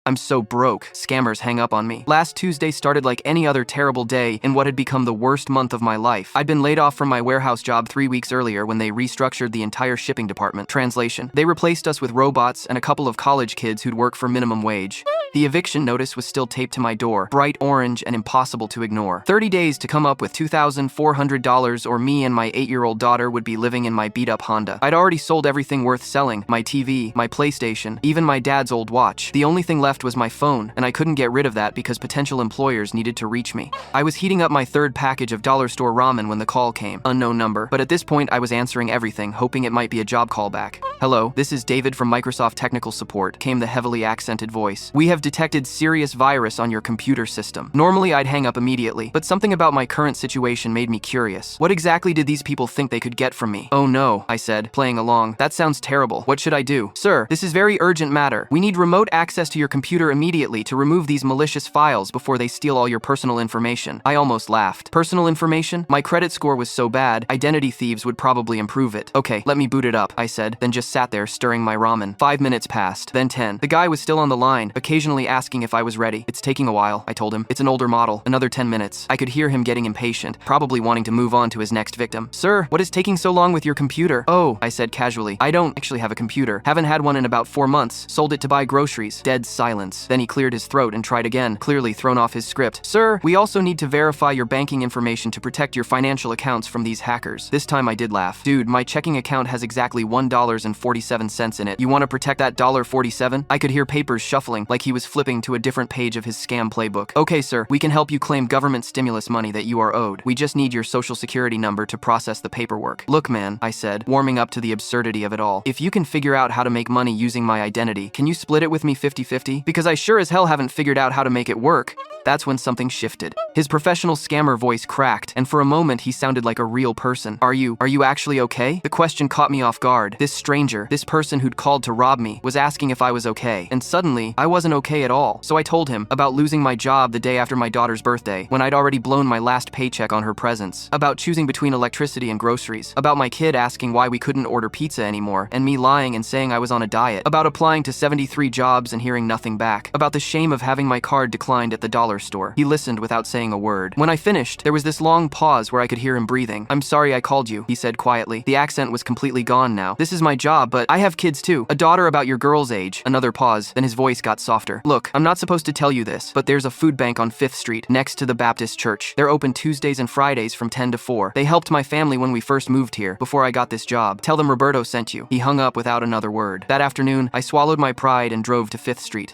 I'm so broke. Scammers hang up on me. Last Tuesday started like any other terrible day in what had become the worst month of my life. I'd been laid off from my warehouse job 3 weeks earlier when they restructured the entire shipping department. Translation: they replaced us with robots and a couple of college kids who'd work for minimum wage. The eviction notice was still taped to my door, bright orange and impossible to ignore. 30 days to come up with $2,400 or me and my 8-year-old daughter would be living in my beat-up Honda. I'd already sold everything worth selling: my TV, my PlayStation, even my dad's old watch. The only thing left was my phone, and I couldn't get rid of that because potential employers needed to reach me. I was heating up my third package of dollar store ramen when the call came. Unknown number, but at this point I was answering everything, hoping it might be a job callback. "Hello, this is David from Microsoft Technical Support," came the heavily accented voice. "We have detected serious virus on your computer system." Normally I'd hang up immediately, but something about my current situation made me curious. What exactly did these people think they could get from me? "Oh no," I said, playing along. "That sounds terrible. What should I do?" "Sir, this is very urgent matter. We need remote access to your computer immediately to remove these malicious files before they steal all your personal information." I almost laughed. Personal information? My credit score was so bad, identity thieves would probably improve it. "Okay, let me boot it up," I said, then just sat there stirring my ramen. 5 minutes passed, then 10. The guy was still on the line, occasionally asking if I was ready. "It's taking a while," I told him. "It's an older model." Another 10 minutes. I could hear him getting impatient, probably wanting to move on to his next victim. "Sir, what is taking so long with your computer?" "Oh," I said casually, "I don't actually have a computer. Haven't had one in about 4 months. Sold it to buy groceries." Dead silence. Then he cleared his throat and tried again, clearly thrown off his script. "Sir, we also need to verify your banking information to protect your financial accounts from these hackers." This time I did laugh. "Dude, my checking account has exactly $1.47 in it. You want to protect that $1.47? I could hear papers shuffling, like he was flipping to a different page of his scam playbook. "Okay, sir, we can help you claim government stimulus money that you are owed. We just need your social security number to process the paperwork." "Look, man," I said, warming up to the absurdity of it all. "If you can figure out how to make money using my identity, can you split it with me 50-50? Because I sure as hell haven't figured out how to make it work." That's when something shifted. His professional scammer voice cracked, and for a moment he sounded like a real person. Are you actually okay?" The question caught me off guard. This stranger, this person who'd called to rob me, was asking if I was okay. And suddenly, I wasn't okay at all. So I told him about losing my job the day after my daughter's birthday, when I'd already blown my last paycheck on her presents. About choosing between electricity and groceries. About my kid asking why we couldn't order pizza anymore, and me lying and saying I was on a diet. About applying to 73 jobs and hearing nothing back. About the shame of having my card declined at the dollar store. He listened without saying a word. When I finished, there was this long pause where I could hear him breathing. "I'm sorry I called you," he said quietly. The accent was completely gone now. "This is my job, but I have kids too. A daughter about your girl's age." Another pause, then his voice got softer. "Look, I'm not supposed to tell you this, but there's a food bank on 5th Street, next to the Baptist church. They're open Tuesdays and Fridays from 10 to 4. They helped my family when we first moved here, before I got this job. Tell them Roberto sent you." He hung up without another word. That afternoon, I swallowed my pride and drove to 5th Street.